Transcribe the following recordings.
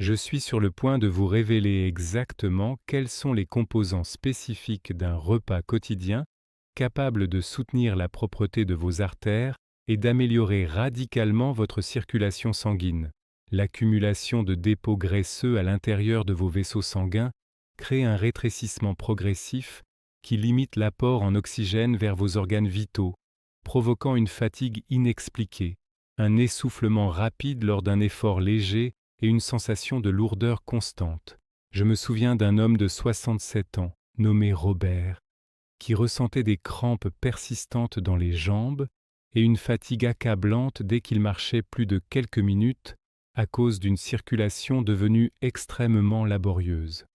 Je suis sur le point de vous révéler exactement quels sont les composants spécifiques d'un repas quotidien capable de soutenir la propreté de vos artères et d'améliorer radicalement votre circulation sanguine. L'accumulation de dépôts graisseux à l'intérieur de vos vaisseaux sanguins crée un rétrécissement progressif qui limite l'apport en oxygène vers vos organes vitaux, provoquant une fatigue inexpliquée, un essoufflement rapide lors d'un effort léger et une sensation de lourdeur constante. Je me souviens d'un homme de 67 ans, nommé Robert, qui ressentait des crampes persistantes dans les jambes et une fatigue accablante dès qu'il marchait plus de quelques minutes à cause d'une circulation devenue extrêmement laborieuse.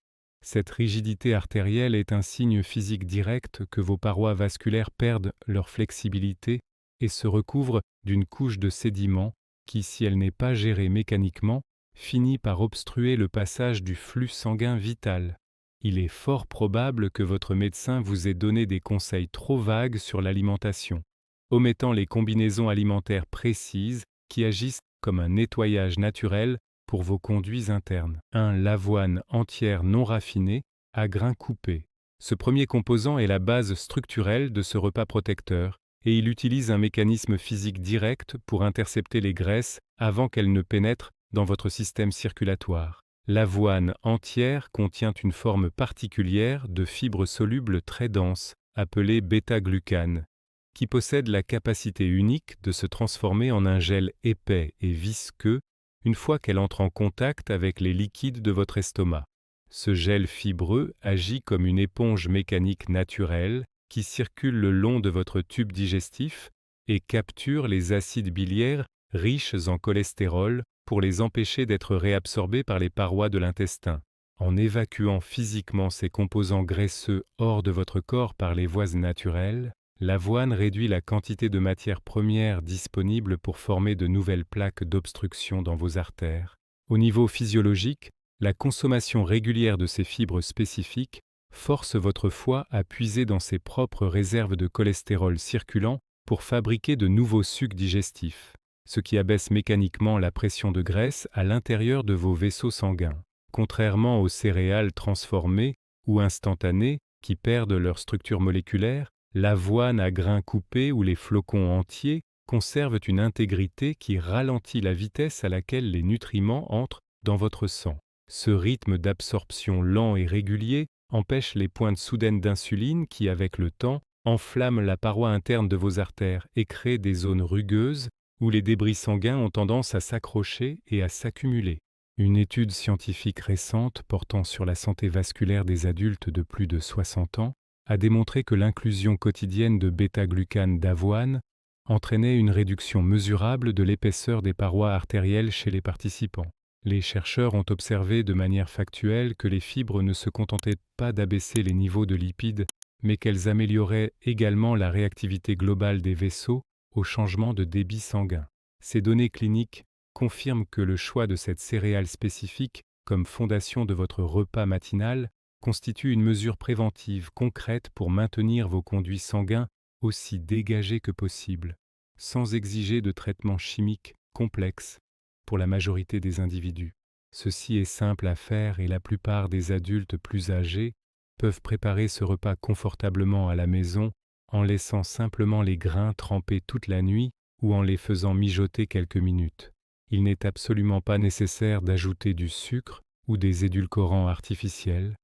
Cette rigidité artérielle est un signe physique direct que vos parois vasculaires perdent leur flexibilité et se recouvrent d'une couche de sédiments qui, si elle n'est pas gérée mécaniquement, finit par obstruer le passage du flux sanguin vital. Il est fort probable que votre médecin vous ait donné des conseils trop vagues sur l'alimentation, omettant les combinaisons alimentaires précises qui agissent comme un nettoyage naturel pour vos conduits internes. L'avoine entière non raffinée à grains coupés. Ce premier composant est la base structurelle de ce repas protecteur et il utilise un mécanisme physique direct pour intercepter les graisses avant qu'elles ne pénètrent dans votre système circulatoire. L'avoine entière contient une forme particulière de fibres solubles très denses, appelée bêta-glucane, qui possède la capacité unique de se transformer en un gel épais et visqueux une fois qu'elle entre en contact avec les liquides de votre estomac. Ce gel fibreux agit comme une éponge mécanique naturelle qui circule le long de votre tube digestif et capture les acides biliaires riches en cholestérol pour les empêcher d'être réabsorbés par les parois de l'intestin. En évacuant physiquement ces composants graisseux hors de votre corps par les voies naturelles, l'avoine réduit la quantité de matières premières disponibles pour former de nouvelles plaques d'obstruction dans vos artères. Au niveau physiologique, la consommation régulière de ces fibres spécifiques force votre foie à puiser dans ses propres réserves de cholestérol circulant pour fabriquer de nouveaux sucs digestifs, ce qui abaisse mécaniquement la pression de graisse à l'intérieur de vos vaisseaux sanguins. Contrairement aux céréales transformées ou instantanées qui perdent leur structure moléculaire, l'avoine à grains coupés ou les flocons entiers conservent une intégrité qui ralentit la vitesse à laquelle les nutriments entrent dans votre sang. Ce rythme d'absorption lent et régulier empêche les pointes soudaines d'insuline qui, avec le temps, enflamment la paroi interne de vos artères et créent des zones rugueuses où les débris sanguins ont tendance à s'accrocher et à s'accumuler. Une étude scientifique récente portant sur la santé vasculaire des adultes de plus de 60 ans a démontré que l'inclusion quotidienne de bêta-glucane d'avoine entraînait une réduction mesurable de l'épaisseur des parois artérielles chez les participants. Les chercheurs ont observé de manière factuelle que les fibres ne se contentaient pas d'abaisser les niveaux de lipides, mais qu'elles amélioraient également la réactivité globale des vaisseaux au changement de débit sanguin. Ces données cliniques confirment que le choix de cette céréale spécifique comme fondation de votre repas matinal constitue une mesure préventive concrète pour maintenir vos conduits sanguins aussi dégagés que possible, sans exiger de traitements chimiques complexes pour la majorité des individus. Ceci est simple à faire et la plupart des adultes plus âgés peuvent préparer ce repas confortablement à la maison en laissant simplement les grains tremper toute la nuit ou en les faisant mijoter quelques minutes. Il n'est absolument pas nécessaire d'ajouter du sucre ou des édulcorants artificiels,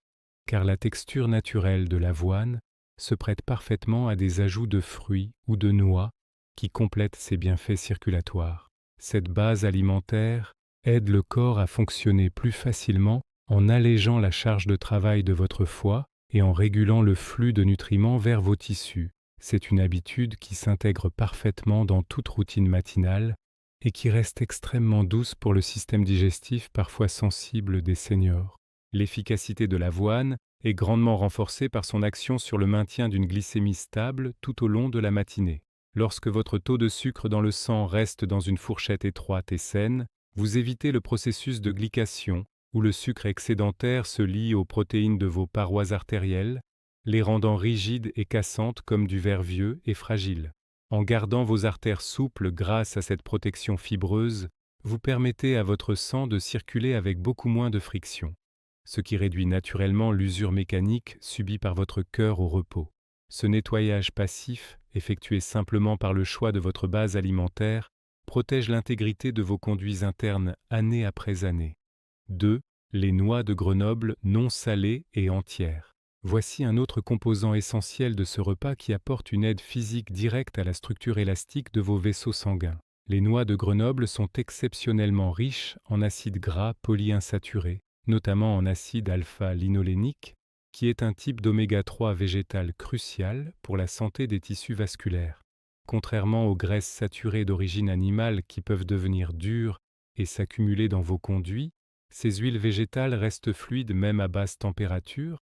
car la texture naturelle de l'avoine se prête parfaitement à des ajouts de fruits ou de noix qui complètent ses bienfaits circulatoires. Cette base alimentaire aide le corps à fonctionner plus facilement en allégeant la charge de travail de votre foie et en régulant le flux de nutriments vers vos tissus. C'est une habitude qui s'intègre parfaitement dans toute routine matinale et qui reste extrêmement douce pour le système digestif parfois sensible des seniors. L'efficacité de l'avoine est grandement renforcée par son action sur le maintien d'une glycémie stable tout au long de la matinée. Lorsque votre taux de sucre dans le sang reste dans une fourchette étroite et saine, vous évitez le processus de glycation, où le sucre excédentaire se lie aux protéines de vos parois artérielles, les rendant rigides et cassantes comme du verre vieux et fragile. En gardant vos artères souples grâce à cette protection fibreuse, vous permettez à votre sang de circuler avec beaucoup moins de friction, ce qui réduit naturellement l'usure mécanique subie par votre cœur au repos. Ce nettoyage passif, effectué simplement par le choix de votre base alimentaire, protège l'intégrité de vos conduits internes année après année. 2. Les noix de Grenoble non salées et entières. Voici un autre composant essentiel de ce repas qui apporte une aide physique directe à la structure élastique de vos vaisseaux sanguins. Les noix de Grenoble sont exceptionnellement riches en acides gras polyinsaturés, notamment en acide alpha-linolénique, qui est un type d'oméga-3 végétal crucial pour la santé des tissus vasculaires. Contrairement aux graisses saturées d'origine animale qui peuvent devenir dures et s'accumuler dans vos conduits, ces huiles végétales restent fluides même à basse température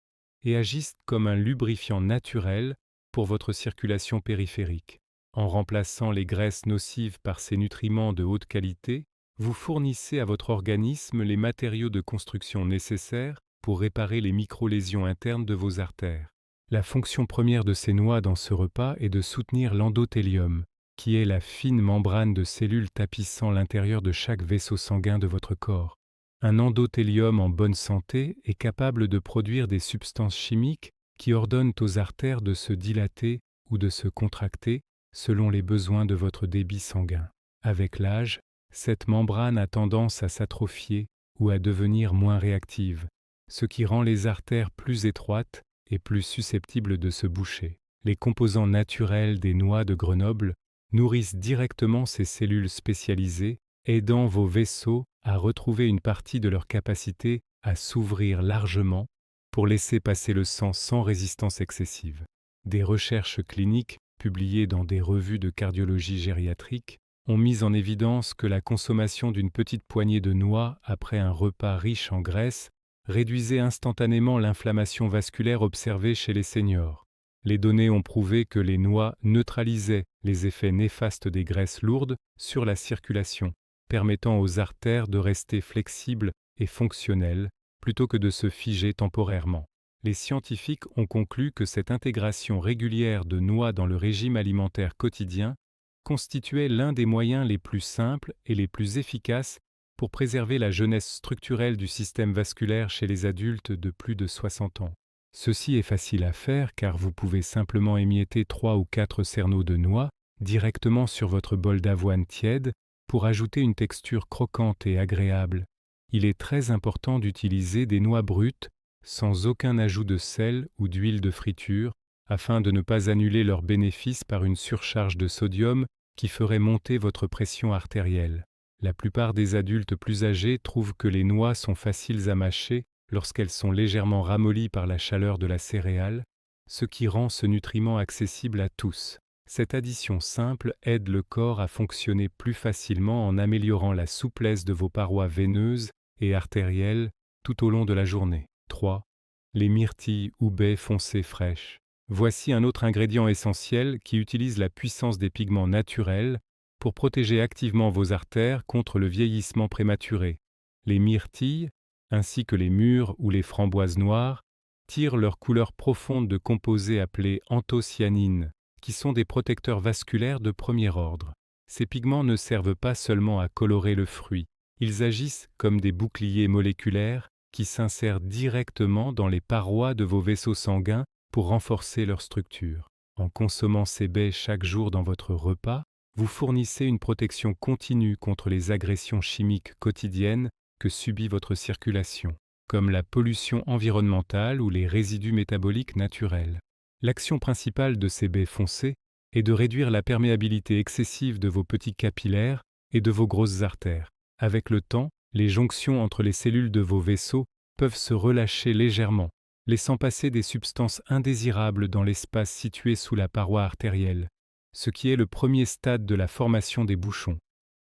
et agissent comme un lubrifiant naturel pour votre circulation périphérique. En remplaçant les graisses nocives par ces nutriments de haute qualité, vous fournissez à votre organisme les matériaux de construction nécessaires pour réparer les micro-lésions internes de vos artères. La fonction première de ces noix dans ce repas est de soutenir l'endothélium, qui est la fine membrane de cellules tapissant l'intérieur de chaque vaisseau sanguin de votre corps. Un endothélium en bonne santé est capable de produire des substances chimiques qui ordonnent aux artères de se dilater ou de se contracter selon les besoins de votre débit sanguin. Avec l'âge, cette membrane a tendance à s'atrophier ou à devenir moins réactive, ce qui rend les artères plus étroites et plus susceptibles de se boucher. Les composants naturels des noix de Grenoble nourrissent directement ces cellules spécialisées, aidant vos vaisseaux à retrouver une partie de leur capacité à s'ouvrir largement pour laisser passer le sang sans résistance excessive. Des recherches cliniques publiées dans des revues de cardiologie gériatrique ont mis en évidence que la consommation d'une petite poignée de noix après un repas riche en graisse réduisait instantanément l'inflammation vasculaire observée chez les seniors. Les données ont prouvé que les noix neutralisaient les effets néfastes des graisses lourdes sur la circulation, permettant aux artères de rester flexibles et fonctionnelles plutôt que de se figer temporairement. Les scientifiques ont conclu que cette intégration régulière de noix dans le régime alimentaire quotidien constituait l'un des moyens les plus simples et les plus efficaces pour préserver la jeunesse structurelle du système vasculaire chez les adultes de plus de 60 ans. Ceci est facile à faire car vous pouvez simplement émietter 3 ou 4 cerneaux de noix directement sur votre bol d'avoine tiède pour ajouter une texture croquante et agréable. Il est très important d'utiliser des noix brutes sans aucun ajout de sel ou d'huile de friture, afin de ne pas annuler leurs bénéfices par une surcharge de sodium qui ferait monter votre pression artérielle. La plupart des adultes plus âgés trouvent que les noix sont faciles à mâcher lorsqu'elles sont légèrement ramollies par la chaleur de la céréale, ce qui rend ce nutriment accessible à tous. Cette addition simple aide le corps à fonctionner plus facilement en améliorant la souplesse de vos parois veineuses et artérielles tout au long de la journée. 3. Les myrtilles ou baies foncées fraîches. Voici un autre ingrédient essentiel qui utilise la puissance des pigments naturels pour protéger activement vos artères contre le vieillissement prématuré. Les myrtilles, ainsi que les mûres ou les framboises noires, tirent leur couleur profonde de composés appelés anthocyanines, qui sont des protecteurs vasculaires de premier ordre. Ces pigments ne servent pas seulement à colorer le fruit, ils agissent comme des boucliers moléculaires qui s'insèrent directement dans les parois de vos vaisseaux sanguins pour renforcer leur structure. En consommant ces baies chaque jour dans votre repas, vous fournissez une protection continue contre les agressions chimiques quotidiennes que subit votre circulation, comme la pollution environnementale ou les résidus métaboliques naturels. L'action principale de ces baies foncées est de réduire la perméabilité excessive de vos petits capillaires et de vos grosses artères. Avec le temps, les jonctions entre les cellules de vos vaisseaux peuvent se relâcher légèrement, laissant passer des substances indésirables dans l'espace situé sous la paroi artérielle, ce qui est le premier stade de la formation des bouchons.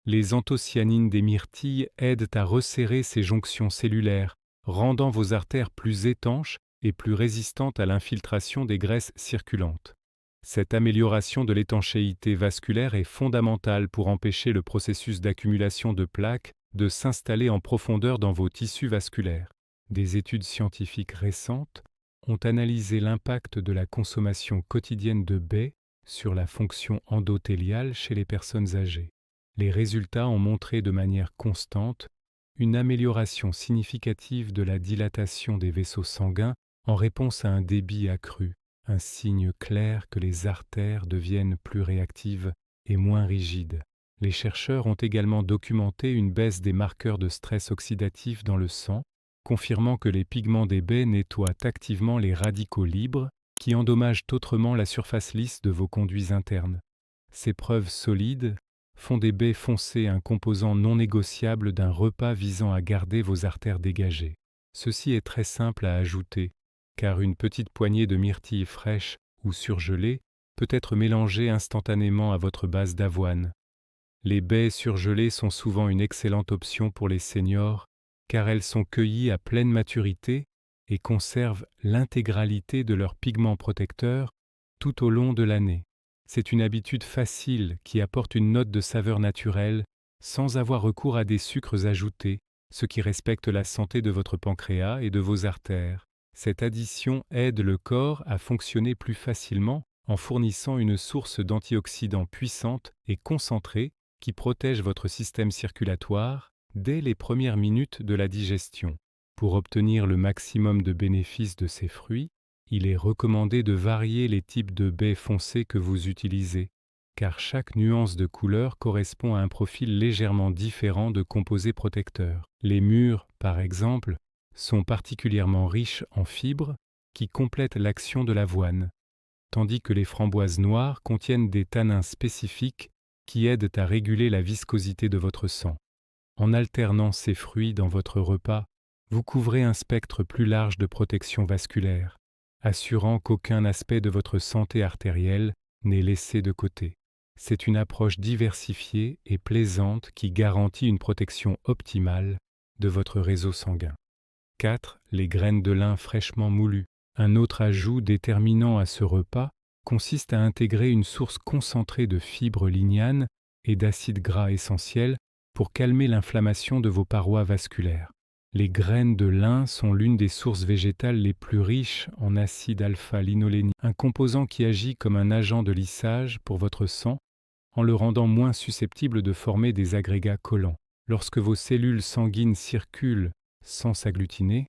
Les anthocyanines des myrtilles aident à resserrer ces jonctions cellulaires, rendant vos artères plus étanches et plus résistantes à l'infiltration des graisses circulantes. Cette amélioration de l'étanchéité vasculaire est fondamentale pour empêcher le processus d'accumulation de plaques de s'installer en profondeur dans vos tissus vasculaires. Des études scientifiques récentes ont analysé l'impact de la consommation quotidienne de baies sur la fonction endothéliale chez les personnes âgées. Les résultats ont montré de manière constante une amélioration significative de la dilatation des vaisseaux sanguins en réponse à un débit accru, un signe clair que les artères deviennent plus réactives et moins rigides. Les chercheurs ont également documenté une baisse des marqueurs de stress oxydatif dans le sang, confirmant que les pigments des baies nettoient activement les radicaux libres qui endommagent autrement la surface lisse de vos conduits internes. Ces preuves solides font des baies foncées un composant non négociable d'un repas visant à garder vos artères dégagées. Ceci est très simple à ajouter, car une petite poignée de myrtille fraîche ou surgelée peut être mélangée instantanément à votre base d'avoine. Les baies surgelées sont souvent une excellente option pour les seniors, car elles sont cueillies à pleine maturité et conservent l'intégralité de leurs pigments protecteurs tout au long de l'année. C'est une habitude facile qui apporte une note de saveur naturelle sans avoir recours à des sucres ajoutés, ce qui respecte la santé de votre pancréas et de vos artères. Cette addition aide le corps à fonctionner plus facilement en fournissant une source d'antioxydants puissante et concentrée qui protège votre système circulatoire dès les premières minutes de la digestion. Pour obtenir le maximum de bénéfices de ces fruits, il est recommandé de varier les types de baies foncées que vous utilisez, car chaque nuance de couleur correspond à un profil légèrement différent de composés protecteurs. Les mûres, par exemple, sont particulièrement riches en fibres qui complètent l'action de l'avoine, tandis que les framboises noires contiennent des tanins spécifiques qui aident à réguler la viscosité de votre sang. En alternant ces fruits dans votre repas, vous couvrez un spectre plus large de protection vasculaire, assurant qu'aucun aspect de votre santé artérielle n'est laissé de côté. C'est une approche diversifiée et plaisante qui garantit une protection optimale de votre réseau sanguin. 4. Les graines de lin fraîchement moulues. Un autre ajout déterminant à ce repas consiste à intégrer une source concentrée de fibres lignanes et d'acides gras essentiels pour calmer l'inflammation de vos parois vasculaires. Les graines de lin sont l'une des sources végétales les plus riches en acide alpha-linolénique, un composant qui agit comme un agent de lissage pour votre sang en le rendant moins susceptible de former des agrégats collants. Lorsque vos cellules sanguines circulent sans s'agglutiner,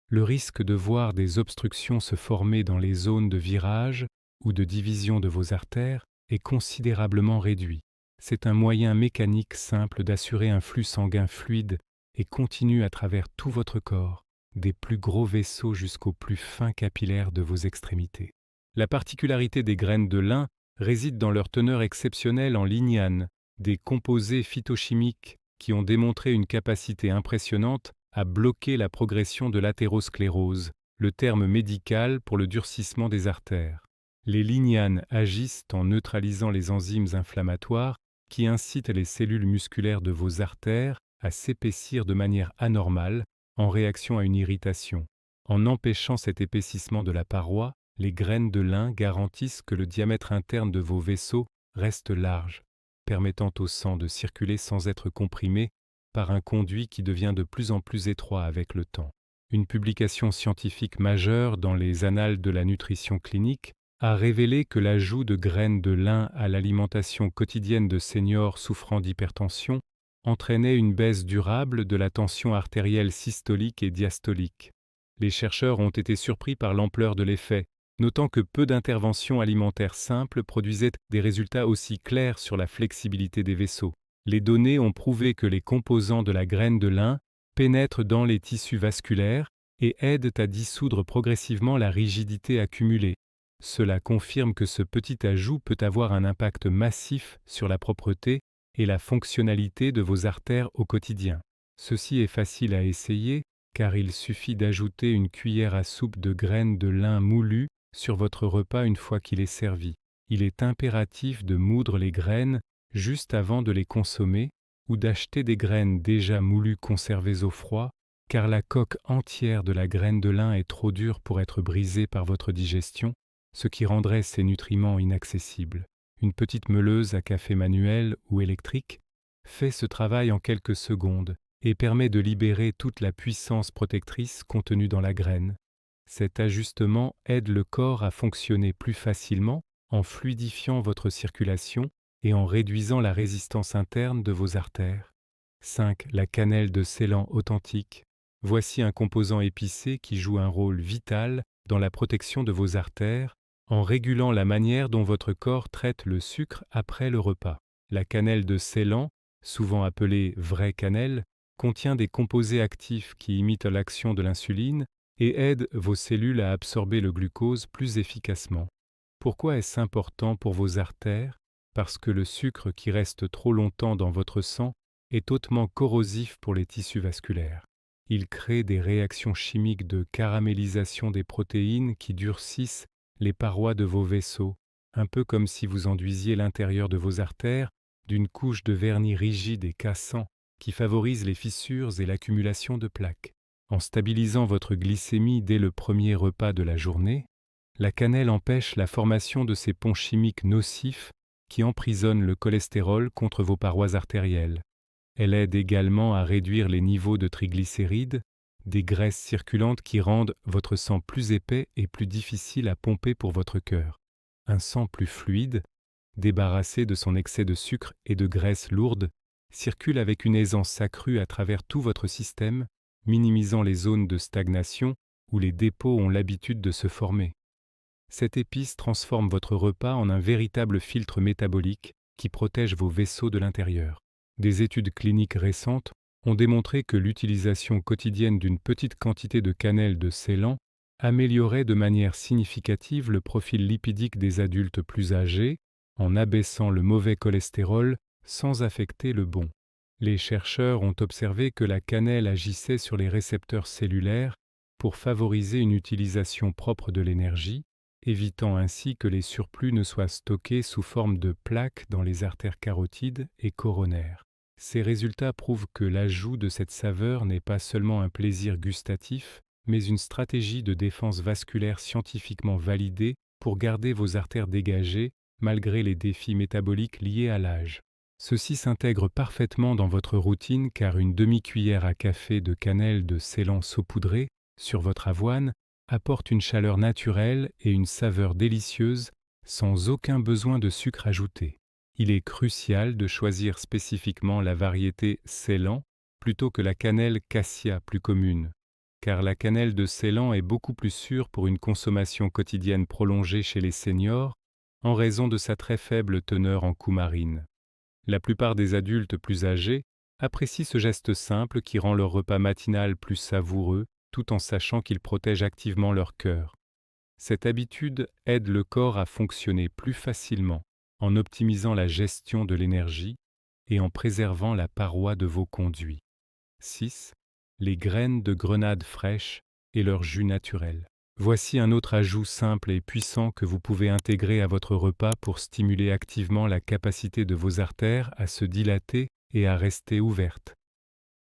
le risque de voir des obstructions se former dans les zones de virage ou de division de vos artères est considérablement réduit. C'est un moyen mécanique simple d'assurer un flux sanguin fluide et continu à travers tout votre corps, des plus gros vaisseaux jusqu'aux plus fins capillaires de vos extrémités. La particularité des graines de lin réside dans leur teneur exceptionnelle en lignane, des composés phytochimiques qui ont démontré une capacité impressionnante à bloquer la progression de l'athérosclérose, le terme médical pour le durcissement des artères. Les lignanes agissent en neutralisant les enzymes inflammatoires qui incitent les cellules musculaires de vos artères à s'épaissir de manière anormale en réaction à une irritation. En empêchant cet épaississement de la paroi, les graines de lin garantissent que le diamètre interne de vos vaisseaux reste large, permettant au sang de circuler sans être comprimé par un conduit qui devient de plus en plus étroit avec le temps. Une publication scientifique majeure dans les Annales de la nutrition clinique a révélé que l'ajout de graines de lin à l'alimentation quotidienne de seniors souffrant d'hypertension entraînait une baisse durable de la tension artérielle systolique et diastolique. Les chercheurs ont été surpris par l'ampleur de l'effet, notant que peu d'interventions alimentaires simples produisaient des résultats aussi clairs sur la flexibilité des vaisseaux. Les données ont prouvé que les composants de la graine de lin pénètrent dans les tissus vasculaires et aident à dissoudre progressivement la rigidité accumulée. Cela confirme que ce petit ajout peut avoir un impact massif sur la propreté et la fonctionnalité de vos artères au quotidien. Ceci est facile à essayer car il suffit d'ajouter une cuillère à soupe de graines de lin moulues sur votre repas une fois qu'il est servi. Il est impératif de moudre les graines juste avant de les consommer ou d'acheter des graines déjà moulues conservées au froid car la coque entière de la graine de lin est trop dure pour être brisée par votre digestion, ce qui rendrait ces nutriments inaccessibles. Une petite meuleuse à café manuel ou électrique fait ce travail en quelques secondes et permet de libérer toute la puissance protectrice contenue dans la graine. Cet ajustement aide le corps à fonctionner plus facilement en fluidifiant votre circulation et en réduisant la résistance interne de vos artères. 5. La cannelle de Ceylan authentique. Voici un composant épicé qui joue un rôle vital dans la protection de vos artères en régulant la manière dont votre corps traite le sucre après le repas. La cannelle de Ceylan, souvent appelée vraie cannelle, contient des composés actifs qui imitent l'action de l'insuline et aident vos cellules à absorber le glucose plus efficacement. Pourquoi est-ce important pour vos artères? Parce que le sucre qui reste trop longtemps dans votre sang est hautement corrosif pour les tissus vasculaires. Il crée des réactions chimiques de caramélisation des protéines qui durcissent les parois de vos vaisseaux, un peu comme si vous enduisiez l'intérieur de vos artères d'une couche de vernis rigide et cassant qui favorise les fissures et l'accumulation de plaques. En stabilisant votre glycémie dès le premier repas de la journée, la cannelle empêche la formation de ces ponts chimiques nocifs qui emprisonnent le cholestérol contre vos parois artérielles. Elle aide également à réduire les niveaux de triglycérides, des graisses circulantes qui rendent votre sang plus épais et plus difficile à pomper pour votre cœur. Un sang plus fluide, débarrassé de son excès de sucre et de graisse lourde, circule avec une aisance accrue à travers tout votre système, minimisant les zones de stagnation où les dépôts ont l'habitude de se former. Cette épice transforme votre repas en un véritable filtre métabolique qui protège vos vaisseaux de l'intérieur. Des études cliniques récentes ont démontré que l'utilisation quotidienne d'une petite quantité de cannelle de Ceylan améliorait de manière significative le profil lipidique des adultes plus âgés en abaissant le mauvais cholestérol sans affecter le bon. Les chercheurs ont observé que la cannelle agissait sur les récepteurs cellulaires pour favoriser une utilisation propre de l'énergie, évitant ainsi que les surplus ne soient stockés sous forme de plaques dans les artères carotides et coronaires. Ces résultats prouvent que l'ajout de cette saveur n'est pas seulement un plaisir gustatif, mais une stratégie de défense vasculaire scientifiquement validée pour garder vos artères dégagées malgré les défis métaboliques liés à l'âge. Ceci s'intègre parfaitement dans votre routine car une demi-cuillère à café de cannelle de Ceylan saupoudrée sur votre avoine apporte une chaleur naturelle et une saveur délicieuse sans aucun besoin de sucre ajouté. Il est crucial de choisir spécifiquement la variété Ceylan plutôt que la cannelle cassia plus commune, car la cannelle de Ceylan est beaucoup plus sûre pour une consommation quotidienne prolongée chez les seniors en raison de sa très faible teneur en coumarine. La plupart des adultes plus âgés apprécient ce geste simple qui rend leur repas matinal plus savoureux tout en sachant qu'il protège activement leur cœur. Cette habitude aide le corps à fonctionner plus facilement en optimisant la gestion de l'énergie et en préservant la paroi de vos conduits. 6. Les graines de grenade fraîches et leur jus naturel. Voici un autre ajout simple et puissant que vous pouvez intégrer à votre repas pour stimuler activement la capacité de vos artères à se dilater et à rester ouvertes.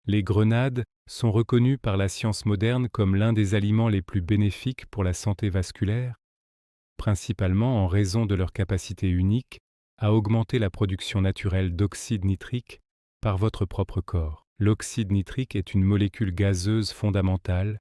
Les grenades sont reconnues par la science moderne comme l'un des aliments les plus bénéfiques pour la santé vasculaire, principalement en raison de leur capacité unique à augmenter la production naturelle d'oxyde nitrique par votre propre corps. L'oxyde nitrique est une molécule gazeuse fondamentale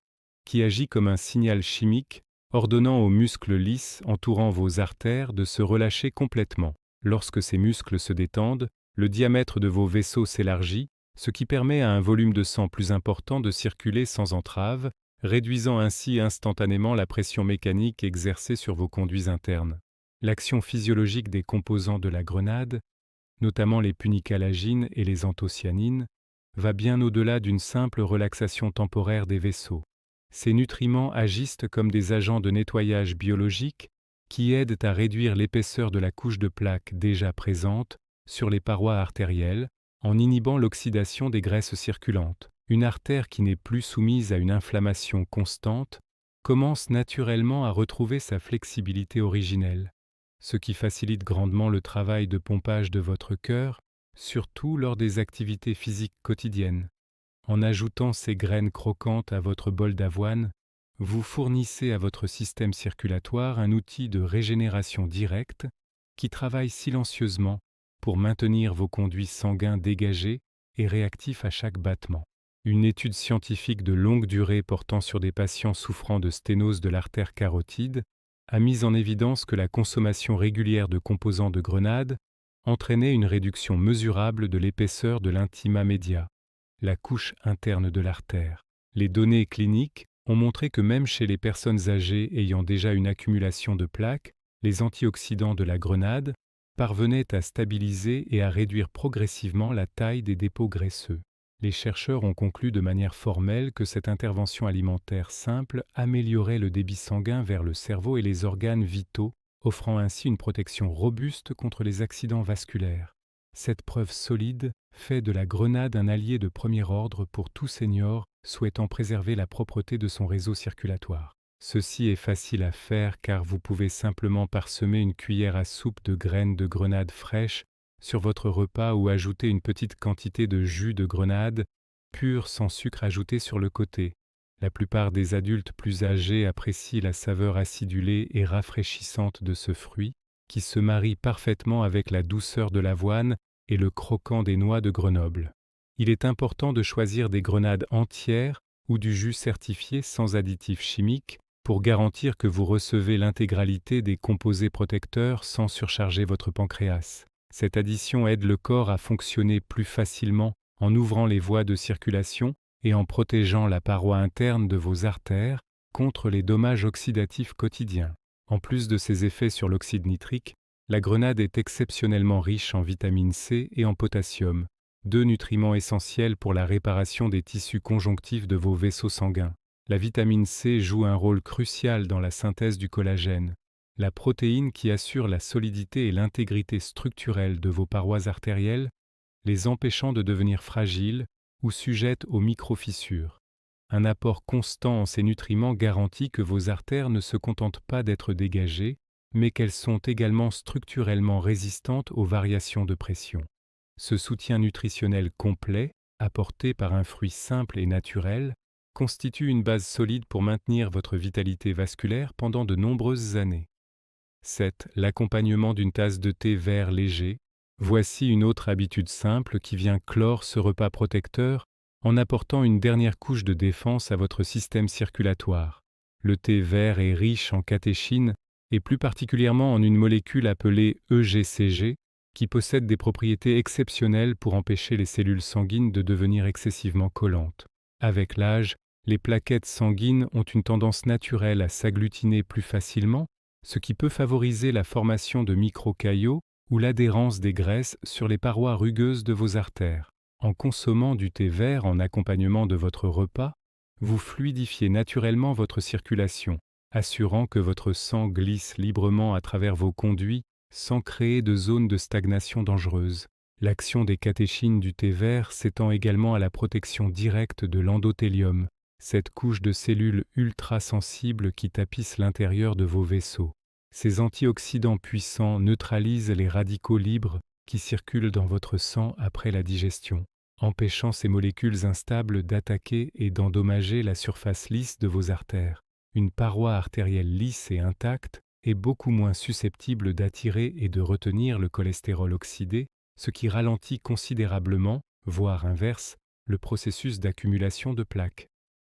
qui agit comme un signal chimique ordonnant aux muscles lisses entourant vos artères de se relâcher complètement. Lorsque ces muscles se détendent, le diamètre de vos vaisseaux s'élargit, ce qui permet à un volume de sang plus important de circuler sans entrave, réduisant ainsi instantanément la pression mécanique exercée sur vos conduits internes. L'action physiologique des composants de la grenade, notamment les punicalagines et les anthocyanines, va bien au-delà d'une simple relaxation temporaire des vaisseaux. Ces nutriments agissent comme des agents de nettoyage biologique qui aident à réduire l'épaisseur de la couche de plaques déjà présente sur les parois artérielles en inhibant l'oxydation des graisses circulantes. Une artère qui n'est plus soumise à une inflammation constante commence naturellement à retrouver sa flexibilité originelle, ce qui facilite grandement le travail de pompage de votre cœur, surtout lors des activités physiques quotidiennes. En ajoutant ces graines croquantes à votre bol d'avoine, vous fournissez à votre système circulatoire un outil de régénération directe qui travaille silencieusement pour maintenir vos conduits sanguins dégagés et réactifs à chaque battement. Une étude scientifique de longue durée portant sur des patients souffrant de sténose de l'artère carotide a mis en évidence que la consommation régulière de composants de grenade entraînaient une réduction mesurable de l'épaisseur de l'intima media, la couche interne de l'artère. Les données cliniques ont montré que même chez les personnes âgées ayant déjà une accumulation de plaques, les antioxydants de la grenade parvenaient à stabiliser et à réduire progressivement la taille des dépôts graisseux. Les chercheurs ont conclu de manière formelle que cette intervention alimentaire simple améliorait le débit sanguin vers le cerveau et les organes vitaux, offrant ainsi une protection robuste contre les accidents vasculaires. Cette preuve solide fait de la grenade un allié de premier ordre pour tout senior souhaitant préserver la propreté de son réseau circulatoire. Ceci est facile à faire car vous pouvez simplement parsemer une cuillère à soupe de graines de grenade fraîches sur votre repas ou ajouter une petite quantité de jus de grenade pur sans sucre ajouté sur le côté. La plupart des adultes plus âgés apprécient la saveur acidulée et rafraîchissante de ce fruit, qui se marie parfaitement avec la douceur de l'avoine et le croquant des noix de Grenoble. Il est important de choisir des grenades entières ou du jus certifié sans additifs chimiques pour garantir que vous recevez l'intégralité des composés protecteurs sans surcharger votre pancréas. Cette addition aide le corps à fonctionner plus facilement en ouvrant les voies de circulation et en protégeant la paroi interne de vos artères contre les dommages oxydatifs quotidiens. En plus de ses effets sur l'oxyde nitrique, la grenade est exceptionnellement riche en vitamine C et en potassium, deux nutriments essentiels pour la réparation des tissus conjonctifs de vos vaisseaux sanguins. La vitamine C joue un rôle crucial dans la synthèse du collagène, la protéine qui assure la solidité et l'intégrité structurelle de vos parois artérielles, les empêchant de devenir fragiles ou sujettes aux microfissures. Un apport constant en ces nutriments garantit que vos artères ne se contentent pas d'être dégagées, mais qu'elles sont également structurellement résistantes aux variations de pression. Ce soutien nutritionnel complet, apporté par un fruit simple et naturel, constitue une base solide pour maintenir votre vitalité vasculaire pendant de nombreuses années. 7. L'accompagnement d'une tasse de thé vert léger. Voici une autre habitude simple qui vient clore ce repas protecteur en apportant une dernière couche de défense à votre système circulatoire. Le thé vert est riche en catéchine et plus particulièrement en une molécule appelée EGCG qui possède des propriétés exceptionnelles pour empêcher les cellules sanguines de devenir excessivement collantes. Avec l'âge, les plaquettes sanguines ont une tendance naturelle à s'agglutiner plus facilement, ce qui peut favoriser la formation de microcaillots ou l'adhérence des graisses sur les parois rugueuses de vos artères. En consommant du thé vert en accompagnement de votre repas, vous fluidifiez naturellement votre circulation, assurant que votre sang glisse librement à travers vos conduits sans créer de zones de stagnation dangereuses. L'action des catéchines du thé vert s'étend également à la protection directe de l'endothélium, cette couche de cellules ultra-sensibles qui tapissent l'intérieur de vos vaisseaux. Ces antioxydants puissants neutralisent les radicaux libres qui circulent dans votre sang après la digestion, empêchant ces molécules instables d'attaquer et d'endommager la surface lisse de vos artères. Une paroi artérielle lisse et intacte est beaucoup moins susceptible d'attirer et de retenir le cholestérol oxydé, ce qui ralentit considérablement, voire inverse, le processus d'accumulation de plaques.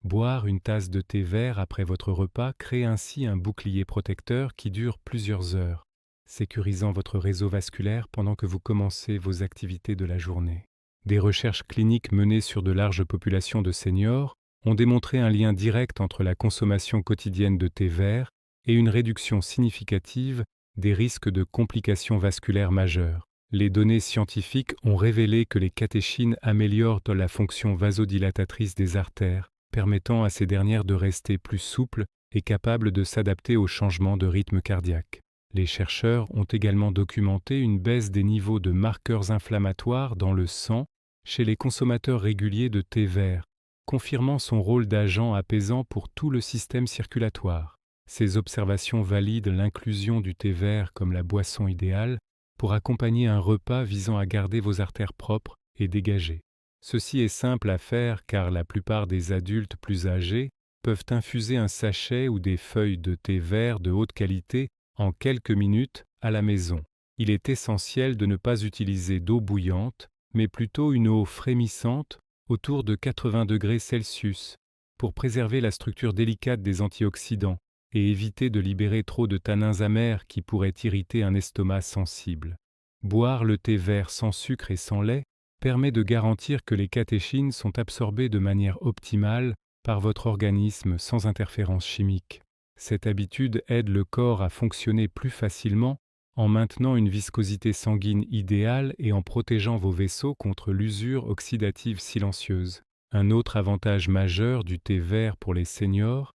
Boire une tasse de thé vert après votre repas crée ainsi un bouclier protecteur qui dure plusieurs heures, sécurisant votre réseau vasculaire pendant que vous commencez vos activités de la journée. Des recherches cliniques menées sur de larges populations de seniors ont démontré un lien direct entre la consommation quotidienne de thé vert et une réduction significative des risques de complications vasculaires majeures. Les données scientifiques ont révélé que les catéchines améliorent la fonction vasodilatatrice des artères, permettant à ces dernières de rester plus souples et capables de s'adapter aux changements de rythme cardiaque. Les chercheurs ont également documenté une baisse des niveaux de marqueurs inflammatoires dans le sang chez les consommateurs réguliers de thé vert, confirmant son rôle d'agent apaisant pour tout le système circulatoire. Ces observations valident l'inclusion du thé vert comme la boisson idéale pour accompagner un repas visant à garder vos artères propres et dégagées. Ceci est simple à faire car la plupart des adultes plus âgés peuvent infuser un sachet ou des feuilles de thé vert de haute qualité en quelques minutes à la maison. Il est essentiel de ne pas utiliser d'eau bouillante, mais plutôt une eau frémissante autour de 80 degrés Celsius pour préserver la structure délicate des antioxydants et éviter de libérer trop de tanins amers qui pourraient irriter un estomac sensible. Boire le thé vert sans sucre et sans lait permet de garantir que les catéchines sont absorbées de manière optimale par votre organisme sans interférence chimique. Cette habitude aide le corps à fonctionner plus facilement en maintenant une viscosité sanguine idéale et en protégeant vos vaisseaux contre l'usure oxydative silencieuse. Un autre avantage majeur du thé vert pour les seniors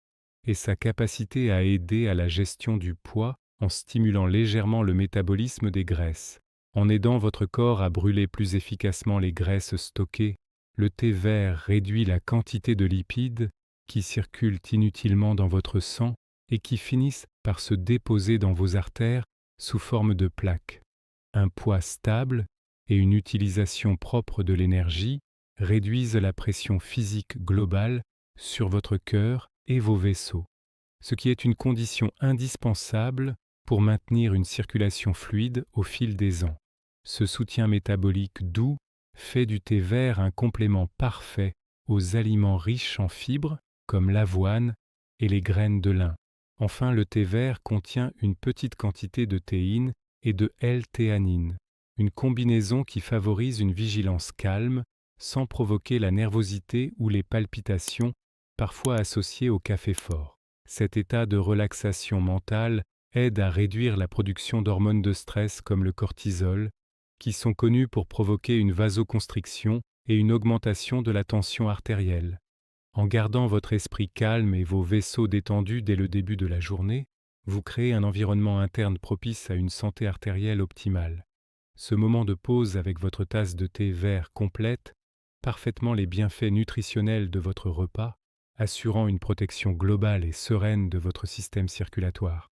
est sa capacité à aider à la gestion du poids en stimulant légèrement le métabolisme des graisses. En aidant votre corps à brûler plus efficacement les graisses stockées, le thé vert réduit la quantité de lipides qui circulent inutilement dans votre sang et qui finissent par se déposer dans vos artères sous forme de plaques. Un poids stable et une utilisation propre de l'énergie réduisent la pression physique globale sur votre cœur et vos vaisseaux, ce qui est une condition indispensable pour maintenir une circulation fluide au fil des ans. Ce soutien métabolique doux fait du thé vert un complément parfait aux aliments riches en fibres comme l'avoine et les graines de lin. Enfin, le thé vert contient une petite quantité de théine et de L-théanine, une combinaison qui favorise une vigilance calme sans provoquer la nervosité ou les palpitations parfois associées au café fort. Cet état de relaxation mentale aide à réduire la production d'hormones de stress comme le cortisol, qui sont connues pour provoquer une vasoconstriction et une augmentation de la tension artérielle. En gardant votre esprit calme et vos vaisseaux détendus dès le début de la journée, vous créez un environnement interne propice à une santé artérielle optimale. Ce moment de pause avec votre tasse de thé vert complète parfaitement les bienfaits nutritionnels de votre repas, assurant une protection globale et sereine de votre système circulatoire.